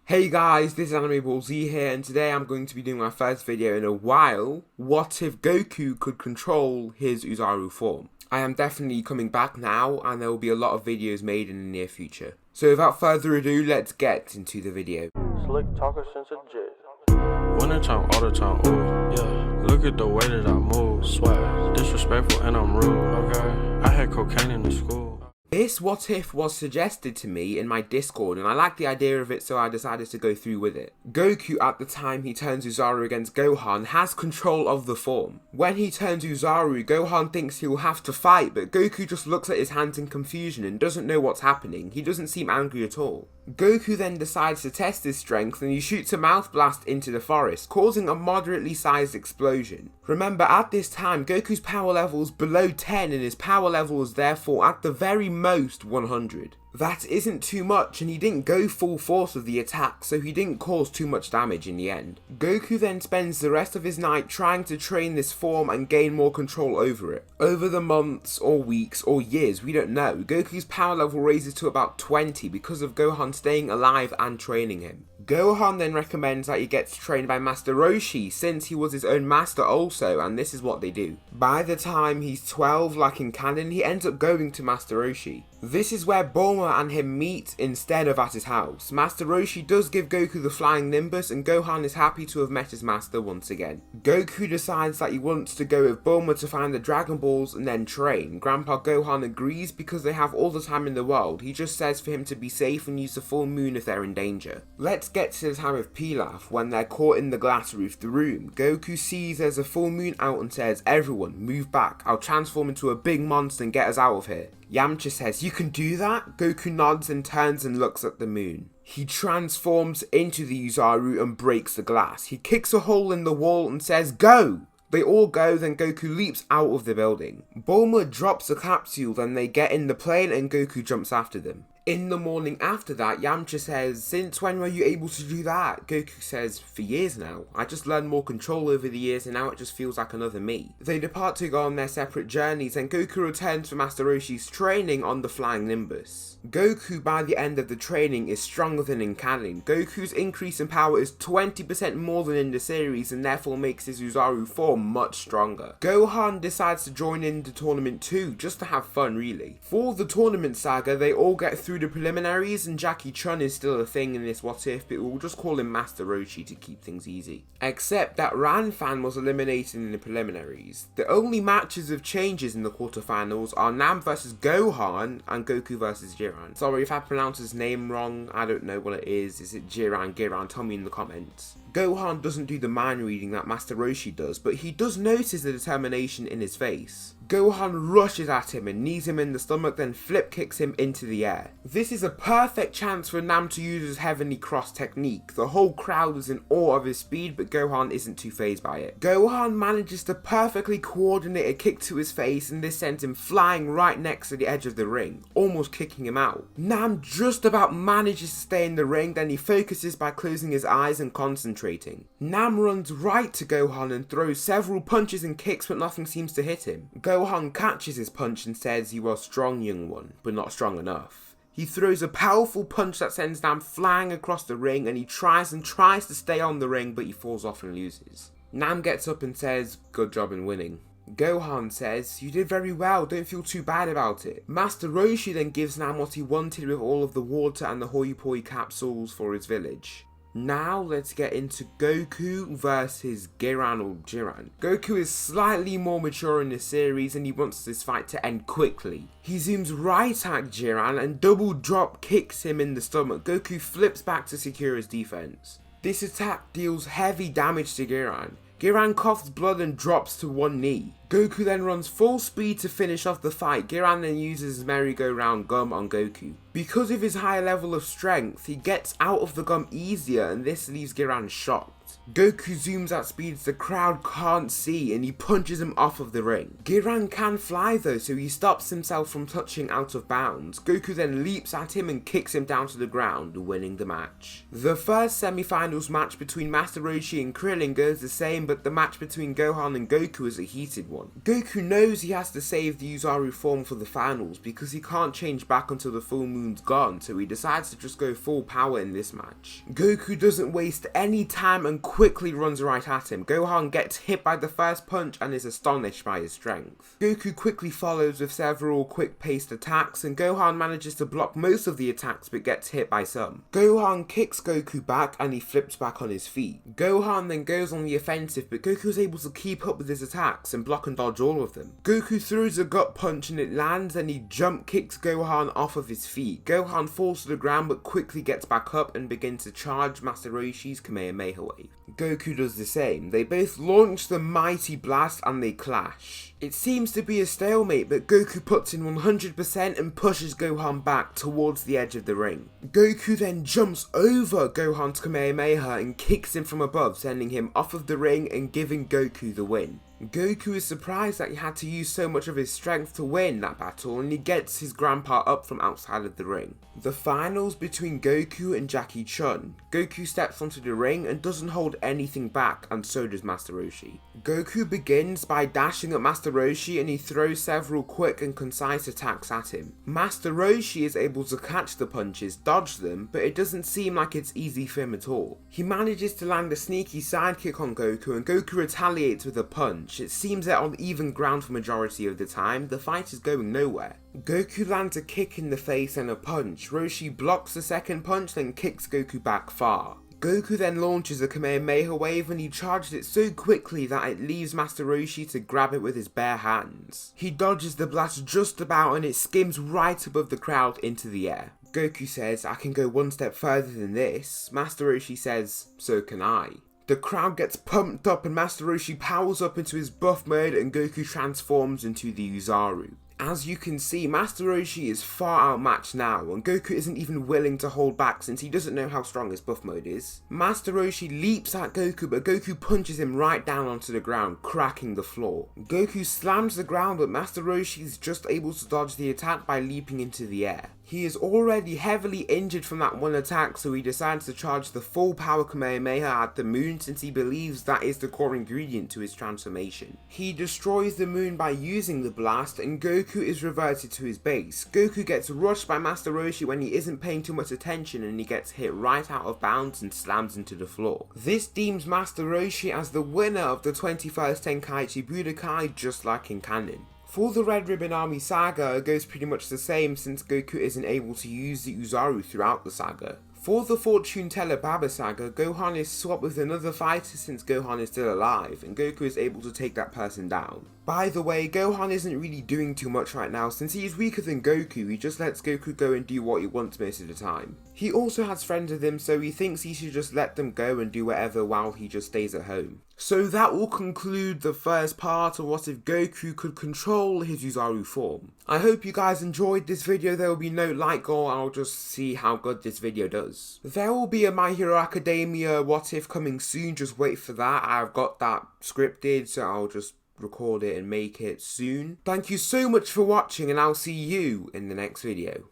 Hey guys, this is Anime Ball Z here, and today I'm going to be doing my first video in a while. What if Goku could control his Oozaru form? I am definitely coming back now, and there will be a lot of videos made in the near future. So without further ado, let's get into the video. Slick talker since a jet. Winter time, all the time, ooh, yeah. Look at the way that I move, swag. Disrespectful and I'm rude, okay. I had cocaine in the school. This what if was suggested to me in my Discord, and I liked the idea of it, so I decided to go through with it. Goku, at the time he turns Oozaru against Gohan, has control of the form. When he turns Oozaru, Gohan thinks he'll have to fight, but Goku just looks at his hands in confusion and doesn't know what's happening. He doesn't seem angry at all. Goku then decides to test his strength and he shoots a mouth blast into the forest, causing a moderately sized explosion. Remember, at this time, Goku's power level is below 10 and his power level is therefore at the very most 100. That isn't too much, and he didn't go full force with the attack, so he didn't cause too much damage in the end. Goku then spends the rest of his night trying to train this form and gain more control over it. Over the months or weeks or years, we don't know, Goku's power level raises to about 20 because of Gohan staying alive and training him. Gohan then recommends that he gets trained by Master Roshi, since he was his own master also, and this is what they do. By the time he's 12, like in canon, he ends up going to Master Roshi. This is where Bulma and him meet instead of at his house. Master Roshi does give Goku the flying Nimbus, and Gohan is happy to have met his master once again. Goku decides that he wants to go with Bulma to find the Dragon Balls and then train. Grandpa Gohan agrees because they have all the time in the world. He just says for him to be safe and use the full moon if they're in danger. Let's get to the time of Pilaf, when they're caught in the glass roofed room. Goku sees there's a full moon out and says, "Everyone, move back. I'll transform into a big monster and get us out of here." Yamcha says, "You can do that?" Goku nods and turns and looks at the moon. He transforms into the Oozaru and breaks the glass. He kicks a hole in the wall and says, "Go!" They all go, then Goku leaps out of the building. Bulma drops the capsule, then they get in the plane and Goku jumps after them. In the morning after that, Yamcha says, "Since when were you able to do that?" Goku says, "For years now. I just learned more control over the years and now it just feels like another me." They depart to go on their separate journeys and Goku returns for Master Roshi's training on the Flying Nimbus. Goku, by the end of the training, is stronger than in canon. Goku's increase in power is 20% more than in the series and therefore makes his Oozaru form much stronger. Gohan decides to join in the tournament too, just to have fun really. For the tournament saga, they all get through the preliminaries, and Jackie Chun is still a thing in this what if, but we'll just call him Master Roshi to keep things easy. Except that Ranfan was eliminated in the preliminaries. The only matches of changes in the quarterfinals are Nam vs Gohan and Goku vs Jiran. Sorry if I pronounce his name wrong, I don't know what it is. Is it Jiran, Giran? Tell me in the comments. Gohan doesn't do the mind reading that Master Roshi does, but he does notice the determination in his face. Gohan rushes at him and knees him in the stomach, then flip kicks him into the air. This is a perfect chance for Nam to use his Heavenly Cross technique. The whole crowd is in awe of his speed, but Gohan isn't too fazed by it. Gohan manages to perfectly coordinate a kick to his face, and this sends him flying right next to the edge of the ring, almost kicking him out. Nam just about manages to stay in the ring, then he focuses by closing his eyes and concentrating. Nam runs right to Gohan and throws several punches and kicks, but nothing seems to hit him. Gohan catches his punch and says, "You are strong, young one, but not strong enough." He throws a powerful punch that sends Nam flying across the ring, and he tries to stay on the ring, but he falls off and loses. Nam gets up and says, "Good job in winning." Gohan says, "You did very well, don't feel too bad about it." Master Roshi then gives Nam what he wanted with all of the water and the Hoi Poi capsules for his village. Now let's get into Goku versus Giran or Jiran. Goku is slightly more mature in this series and he wants this fight to end quickly. He zooms right at Jiran and double drop kicks him in the stomach. Goku flips back to secure his defense. This attack deals heavy damage to Giran. Giran coughs blood and drops to one knee. Goku then runs full speed to finish off the fight. Giran then uses his merry-go-round gum on Goku. Because of his higher level of strength, he gets out of the gum easier and this leaves Giran shocked. Goku zooms at speeds the crowd can't see and he punches him off of the ring. Giran can fly though, so he stops himself from touching out of bounds. Goku then leaps at him and kicks him down to the ground, winning the match. The first semi-finals match between Master Roshi and Krillin goes the same, but the match between Gohan and Goku is a heated one. everyone. Goku knows he has to save the Oozaru form for the finals because he can't change back until the full moon's gone, so he decides to just go full power in this match. Goku doesn't waste any time and quickly runs right at him. Gohan gets hit by the first punch and is astonished by his strength. Goku quickly follows with several quick-paced attacks, and Gohan manages to block most of the attacks but gets hit by some. Gohan kicks Goku back and he flips back on his feet. Gohan then goes on the offensive, but Goku is able to keep up with his attacks and block and dodge all of them. Goku throws a gut punch and it lands, and he jump kicks Gohan off of his feet. Gohan falls to the ground but quickly gets back up and begins to charge Master Roshi's Kamehameha wave. Goku does the same. They both launch the mighty blast and they clash. It seems to be a stalemate, but Goku puts in 100% and pushes Gohan back towards the edge of the ring. Goku then jumps over Gohan's Kamehameha and kicks him from above, sending him off of the ring and giving Goku the win. Goku is surprised that he had to use so much of his strength to win that battle, and he gets his grandpa up from outside of the ring. The finals between Goku and Jackie Chun. Goku steps onto the ring and doesn't hold anything back, and so does Master Roshi. Goku begins by dashing at Master Roshi, and he throws several quick and concise attacks at him. Master Roshi is able to catch the punches, dodge them, but it doesn't seem like it's easy for him at all. He manages to land a sneaky sidekick on Goku, and Goku retaliates with a punch. It seems they're on even ground for majority of the time. The fight is going nowhere. Goku lands a kick in the face and a punch. Roshi blocks the second punch, then kicks Goku back far. Goku then launches a Kamehameha wave, and he charges it so quickly that it leaves Master Roshi to grab it with his bare hands. He dodges the blast just about, and it skims right above the crowd into the air. Goku says, "I can go one step further than this." Master Roshi says, "So can I." The crowd gets pumped up and Master Roshi powers up into his buff mode and Goku transforms into the Oozaru. As you can see, Master Roshi is far outmatched now, and Goku isn't even willing to hold back since he doesn't know how strong his buff mode is. Master Roshi leaps at Goku, but Goku punches him right down onto the ground, cracking the floor. Goku slams the ground, but Master Roshi is just able to dodge the attack by leaping into the air. He is already heavily injured from that one attack, so he decides to charge the full power Kamehameha at the moon since he believes that is the core ingredient to his transformation. He destroys the moon by using the blast, and Goku is reverted to his base. Goku gets rushed by Master Roshi when he isn't paying too much attention, and he gets hit right out of bounds and slams into the floor. This deems Master Roshi as the winner of the 21st Tenkaichi Budokai, just like in canon. For the Red Ribbon Army saga, it goes pretty much the same since Goku isn't able to use the Oozaru throughout the saga. For the Fortune Teller Baba saga, Gohan is swapped with another fighter since Gohan is still alive, and Goku is able to take that person down. By the way, Gohan isn't really doing too much right now since he is weaker than Goku. He just lets Goku go and do what he wants most of the time. He also has friends with him, so he thinks he should just let them go and do whatever while he just stays at home. So that will conclude the first part of what if Goku could control his Oozaru form. I hope you guys enjoyed this video. There will be no like goal, I'll just see how good this video does. There will be a My Hero Academia what if coming soon, just wait for that. I've got that scripted, so I'll just record it and make it soon. Thank you so much for watching, and I'll see you in the next video.